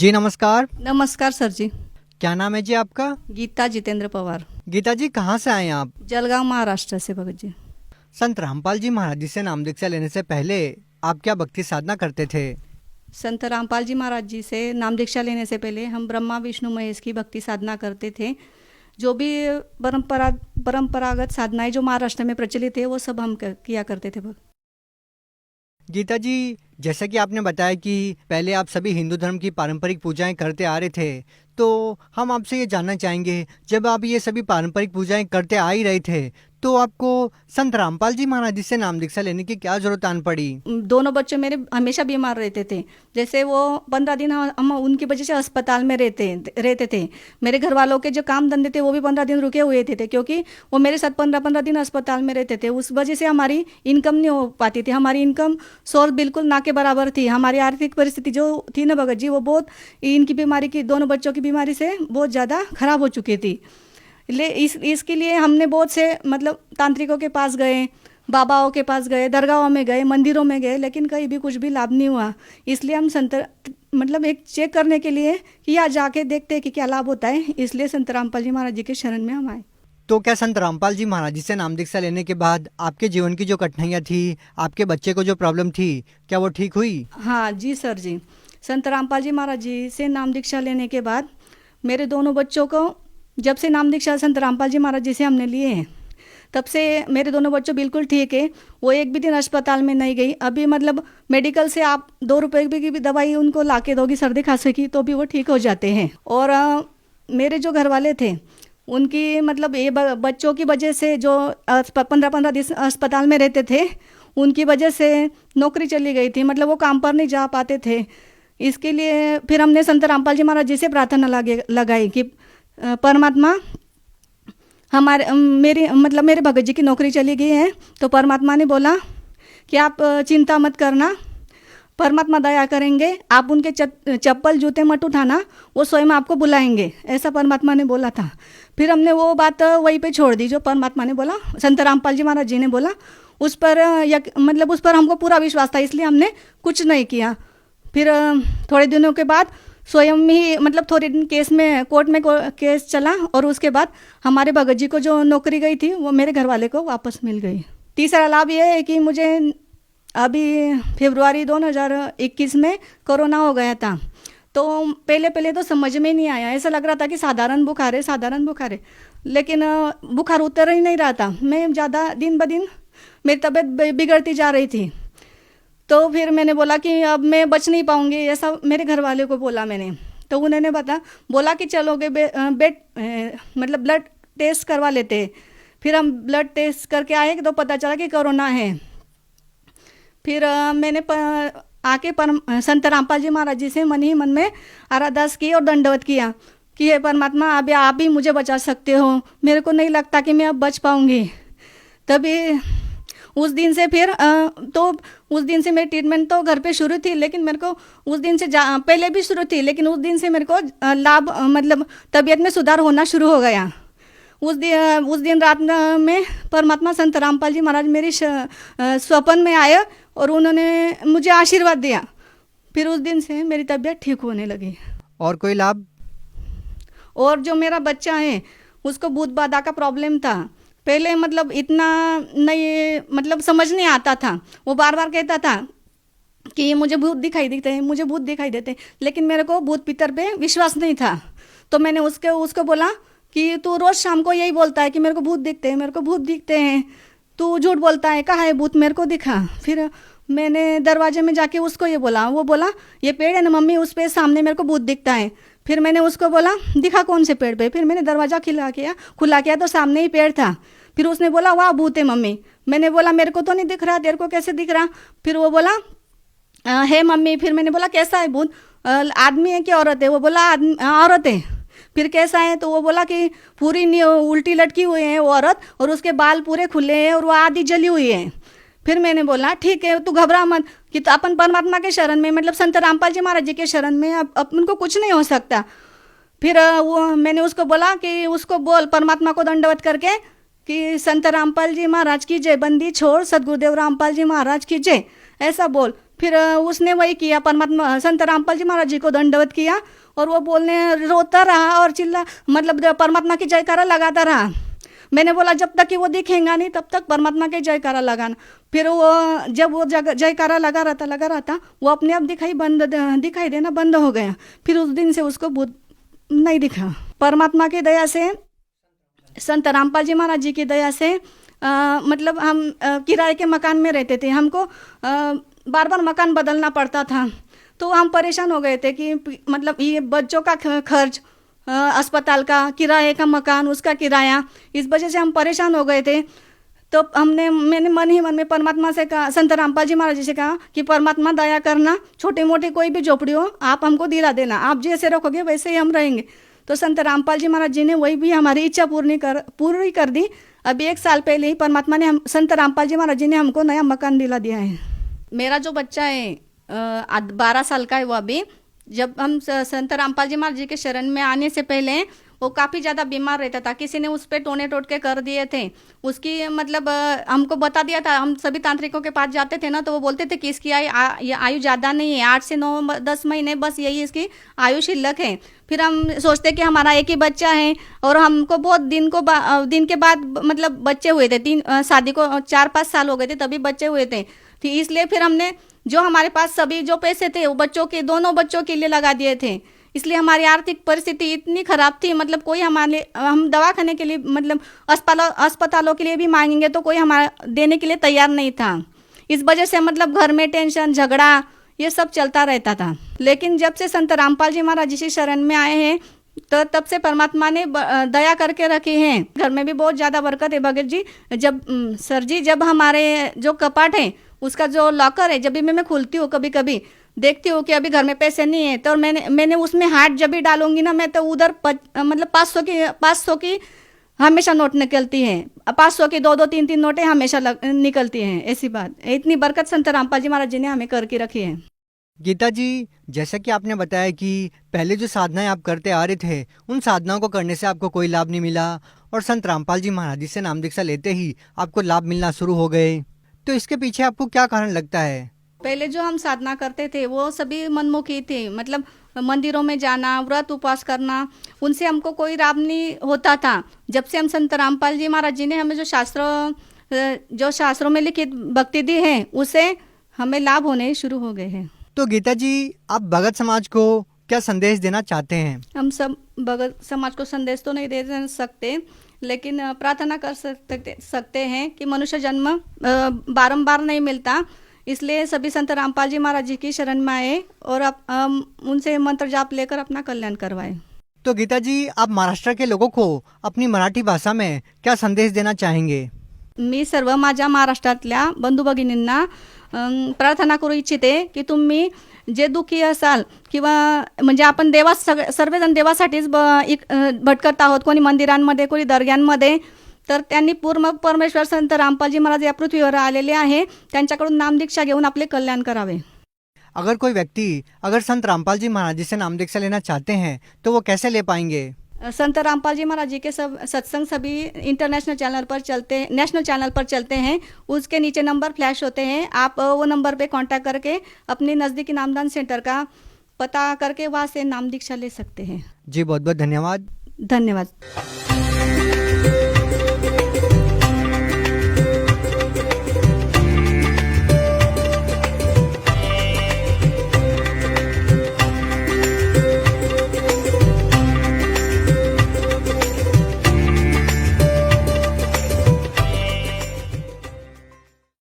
जी नमस्कार। नमस्कार सर जी। क्या नाम है जी आपका? गीता जितेंद्र पवार। गीता जी कहाँ से आए हैं आप? जलगांव महाराष्ट्र से भगत जी। संत रामपाल जी महाराज जी से नाम दीक्षा लेने से पहले आप क्या भक्ति साधना करते थे? संत रामपाल जी महाराज जी से नाम दीक्षा लेने से पहले हम ब्रह्मा विष्णु महेश की भक्ति साधना करते थे। जो भी परंपरागत साधनाएं जो महाराष्ट्र में प्रचलित है वो सब हम किया करते थे भगत। गीता जी, जैसा कि आपने बताया कि पहले आप सभी हिंदू धर्म की पारंपरिक पूजाएं करते आ रहे थे, तो हम आपसे ये जानना चाहेंगे, जब आप ये सभी पारंपरिक पूजाएं करते आ ही रहे थे तो आपको संत रामपाल जी महाराज जी से नाम दीक्षा लेने की क्या जरूरत आन पड़ी? दोनों बच्चे मेरे हमेशा बीमार रहते थे। जैसे वो 15 दिन हम उनकी वजह से अस्पताल में रहते थे। मेरे घर वालों के जो काम धंधे थे वो भी 15 दिन रुके हुए थे क्योंकि वो मेरे साथ 15-15 दिन अस्पताल में रहते थे। उस वजह से हमारी इनकम नहीं हो पाती थी। हमारी इनकम सोर्स बिल्कुल ना के बराबर थी। हमारी आर्थिक परिस्थिति जो थी ना भगत जी, वो बहुत इनकी बीमारी की, दोनों बच्चों की बीमारी से बहुत ज़्यादा खराब हो चुकी थी। इसके लिए हमने बहुत से मतलब तांत्रिकों के पास गए, बाबाओं के पास गए, दरगाहों में गए, मंदिरों में गए, लेकिन कहीं भी कुछ भी लाभ नहीं हुआ। इसलिए हम मतलब एक चेक करने के लिए कि यहाँ जाके देखते हैं कि क्या लाभ होता है, इसलिए संत रामपाल जी महाराज जी के शरण में हम आए। तो क्या संत रामपाल जी महाराज जी से नाम दीक्षा लेने के बाद आपके जीवन की जो कठिनाइयाँ थी, आपके बच्चे को जो प्रॉब्लम थी, क्या वो ठीक हुई? हाँ जी सर जी। संत रामपाल जी महाराज जी से नाम दीक्षा लेने के बाद मेरे दोनों बच्चों को, जब से नाम दीक्षा संत रामपाल जी महाराज जी से हमने लिए हैं, तब से मेरे दोनों बच्चों बिल्कुल ठीक है। वो एक भी दिन अस्पताल में नहीं गई। अभी मतलब मेडिकल से आप 2 रुपए की भी दवाई उनको ला के दोगी सर्दी खांसी की तो भी वो ठीक हो जाते हैं। और मेरे जो घर वाले थे उनकी मतलब ये बच्चों की वजह से जो 15-15 दिन अस्पताल में रहते थे, उनकी वजह से नौकरी चली गई थी। मतलब वो काम पर नहीं जा पाते थे। इसके लिए फिर हमने संत रामपाल जी महाराज जी से प्रार्थना लगाई कि परमात्मा, मेरे भगत जी की नौकरी चली गई है, तो परमात्मा ने बोला कि आप चिंता मत करना, परमात्मा दया करेंगे, आप उनके चप्पल जूते मत उठाना, वो स्वयं आपको बुलाएंगे, ऐसा परमात्मा ने बोला था। फिर हमने वो बात वहीं पे छोड़ दी जो परमात्मा ने बोला, संत रामपाल जी महाराज जी ने बोला, उस पर हमको पूरा विश्वास था, इसलिए हमने कुछ नहीं किया। फिर थोड़े दिनों के बाद स्वयं ही मतलब थोड़े दिन कोर्ट में केस चला और उसके बाद हमारे भगत जी को जो नौकरी गई थी वो मेरे घर वाले को वापस मिल गई। तीसरा लाभ ये है कि मुझे अभी फरवरी 2021 में कोरोना हो गया था। तो पहले तो समझ में नहीं आया, ऐसा लग रहा था कि साधारण बुखार है, लेकिन बुखार उतर ही नहीं रहा था। मैं ज़्यादा दिन ब दिन मेरी तबीयत बिगड़ती जा रही थी। तो फिर मैंने बोला कि अब मैं बच नहीं पाऊंगी, ऐसा मेरे घर वाले को बोला मैंने। तो उन्होंने बोला कि चलोगे मतलब ब्लड टेस्ट करवा लेते। फिर हम ब्लड टेस्ट करके आए तो पता चला कि कोरोना है। फिर मैंने आके संत रामपाल जी महाराज जी से मन ही मन में आराधना की और दंडवत किया कि हे परमात्मा, अब आप ही मुझे बचा सकते हो, मेरे को नहीं लगता कि मैं अब बच पाऊंगी। तभी उस दिन से मेरी ट्रीटमेंट तो घर पे शुरू थी, लेकिन मेरे को उस दिन से पहले भी शुरू थी, लेकिन उस दिन से मेरे को लाभ मतलब तबीयत में सुधार होना शुरू हो गया। उस दिन रात में परमात्मा संत रामपाल जी महाराज मेरी स्वप्न में आए और उन्होंने मुझे आशीर्वाद दिया। फिर उस दिन से मेरी तबीयत ठीक होने लगी। और कोई लाभ? और जो मेरा बच्चा है उसको भूत बाधा का प्रॉब्लम था। पहले मतलब इतना नहीं, मतलब समझ नहीं आता था। वो बार बार कहता था कि मुझे भूत दिखाई देते, लेकिन मेरे को भूत पितर पे विश्वास नहीं था। तो मैंने उसको बोला कि तू रोज़ शाम को यही बोलता है कि मेरे को भूत दिखते हैं, तू झूठ बोलता है, कहाँ है भूत, मेरे को दिखा। फिर मैंने दरवाजे में जाके उसको ये बोला, वो बोला ये पेड़ है ना मम्मी, उस पे सामने मेरे को भूत दिखता है। फिर मैंने उसको बोला दिखा कौन से पेड़ पे। फिर मैंने दरवाज़ा खुला किया तो सामने ही पेड़ था। फिर उसने बोला वाह भूत है मम्मी। मैंने बोला मेरे को तो नहीं दिख रहा, तेरे को कैसे दिख रहा? फिर वो बोला है मम्मी। फिर मैंने बोला कैसा है भूत, आदमी है कि औरत है? वो बोला औरत है। फिर कैसा है? तो वो बोला कि पूरी उल्टी लटकी हुई है वो औरत, और उसके बाल पूरे खुले हैं और वो आधी जली हुई है। फिर मैंने बोला ठीक है, तू घबरा मत, कि तो अपन परमात्मा के शरण में, मतलब संत रामपाल जी महाराज जी के शरण में, अब अपन को कुछ नहीं हो सकता। फिर मैंने उसको बोला कि उसको बोल परमात्मा को दंडवत करके कि संत रामपाल जी महाराज की जय, बंदी छोड़ सदगुरुदेव रामपाल जी महाराज की जय, ऐसा बोल। फिर उसने वही किया, परमात्मा संत रामपाल जी महाराज जी को दंडवत किया और वो बोलने रोता रहा और चिल्ला मतलब परमात्मा की जयकारा लगाता रहा। मैंने बोला जब तक कि वो दिखेगा नहीं तब तक परमात्मा के जयकारा लगाना। फिर वो जब वो जयकारा लगा रहा था वो अपने आप दिखाई देना बंद हो गया। फिर उस दिन से उसको भूत नहीं दिखा। परमात्मा की दया से, संत रामपाल जी महाराज जी की दया से मतलब हम किराए के मकान में रहते थे, हमको बार बार मकान बदलना पड़ता था। तो हम परेशान हो गए थे कि मतलब ये बच्चों का खर्च, अस्पताल का किराए का मकान, उसका किराया, इस वजह से हम परेशान हो गए थे। तो मैंने मन ही मन में परमात्मा से कहा, संत रामपाल जी महाराज जी से कहा कि परमात्मा दया करना, छोटे मोटे कोई भी झोपड़ी हो आप हमको दिला देना, आप जैसे रखोगे वैसे ही हम रहेंगे। तो संत रामपाल जी महाराज जी ने वही भी हमारी इच्छा पूरी कर दी। अभी 1 साल पहले ही परमात्मा ने संत रामपाल जी महाराज जी ने हमको नया मकान दिला दिया है। मेरा जो बच्चा है 12 साल का है, वो अभी जब हम संत रामपाल जी महाराज जी के शरण में आने से पहले वो काफ़ी ज़्यादा बीमार रहता था। किसी ने उस पर टोने टोटके कर दिए थे, उसकी मतलब हमको बता दिया था। हम सभी तांत्रिकों के पास जाते थे ना, तो वो बोलते थे कि इसकी आयु ज़्यादा नहीं है, 8 से 9-10 महीने बस यही इसकी आयु शिल्लक है। फिर हम सोचते कि हमारा एक ही बच्चा है और हमको बहुत दिन के बाद मतलब बच्चे हुए थे। शादी को 4-5 साल हो गए थे तभी बच्चे हुए थे। इसलिए फिर हमने जो हमारे पास सभी जो पैसे थे वो दोनों बच्चों के लिए लगा दिए थे। इसलिए हमारी आर्थिक परिस्थिति इतनी खराब थी, मतलब कोई हम दवाखाने के लिए मतलब अस्पतालों के लिए भी मांगेंगे तो कोई हमारा देने के लिए तैयार नहीं था। इस वजह से मतलब घर में टेंशन, झगड़ा ये सब चलता रहता था। लेकिन जब से संत रामपाल जी महाराज जी शरण में आए हैं तो तब से परमात्मा ने दया करके रखी है। घर में भी बहुत ज़्यादा बरकत है भगत जी। जब हमारे जो कपाट है उसका जो लॉकर है, जब भी मैं खोलती हूँ कभी कभी देखती हूँ कि अभी घर में पैसे नहीं है, तो मैंने उसमें हाथ जब भी डालूंगी ना, मैं तो उधर मतलब 500 की हमेशा नोट निकलती है। 500 की 2-2, 3-3 नोटें हमेशा निकलती हैं। ऐसी बात, इतनी बरकत संत रामपाल जी महाराज जी ने हमें करके रखी है। गीता जी, जैसा कि आपने बताया कि पहले जो साधनाएं आप करते आ रहे थे उन साधनाओं को करने से आपको कोई लाभ नहीं मिला और संत रामपाल जी महाराज जी से नाम दीक्षा लेते ही आपको लाभ मिलना शुरू हो गए, तो इसके पीछे आपको क्या कारण लगता है? पहले जो हम साधना करते थे वो सभी मनमुखी थे, मतलब मंदिरों में जाना, व्रत उपवास करना, उनसे हमको कोई लाभ नहीं होता था। जब से हम संत रामपाल जी महाराज जी ने हमें जो शास्त्रों में लिखित भक्ति दी है उससे हमें लाभ होने शुरू हो गए हैं। तो गीता जी, आप भगत समाज को क्या संदेश देना चाहते हैं? हम सब भगत समाज को संदेश तो नहीं दे सकते, लेकिन प्रार्थना कर सकते हैं कि मनुष्य जन्म बारंबार नहीं मिलता, इसलिए सभी संत रामपाल जी महाराज जी की शरण में आए और उनसे मंत्र जाप लेकर अपना कल्याण करवाए। तो गीता जी, आप महाराष्ट्र के लोगों को अपनी मराठी भाषा में क्या संदेश देना चाहेंगे? मी सर्व माझ्या महाराष्ट्रातल्या बंधू भगिनींना प्रार्थना करू इच्छिते की तुम्ही जे दुःखी असाल किंवा म्हणजे आपण सर्वजण देवासाठीच भटकत आहोत, कोणी मंदिरांमध्ये, कोणी दर्ग्यांमध्ये, तर त्यांनी पूर्ण परमेश्वर संत रामपाल जी महाराज या पृथ्वीवर आलेले आहे, त्यांच्याकडून नामदीक्षा घेऊन आपले कल्याण करावे। अगर कोई व्यक्ति संत रामपाल जी महाराज जी से नाम दीक्षा लेना चाहते हैं तो वो कैसे ले पाएंगे? संत रामपाल जी महाराज जी के सब सत्संग सभी नेशनल चैनल पर चलते हैं। उसके नीचे नंबर फ्लैश होते हैं, आप वो नंबर पे कांटेक्ट करके अपने नज़दीकी नामदान सेंटर का पता करके वहाँ से नाम दीक्षा ले सकते हैं। जी, बहुत बहुत धन्यवाद। धन्यवाद।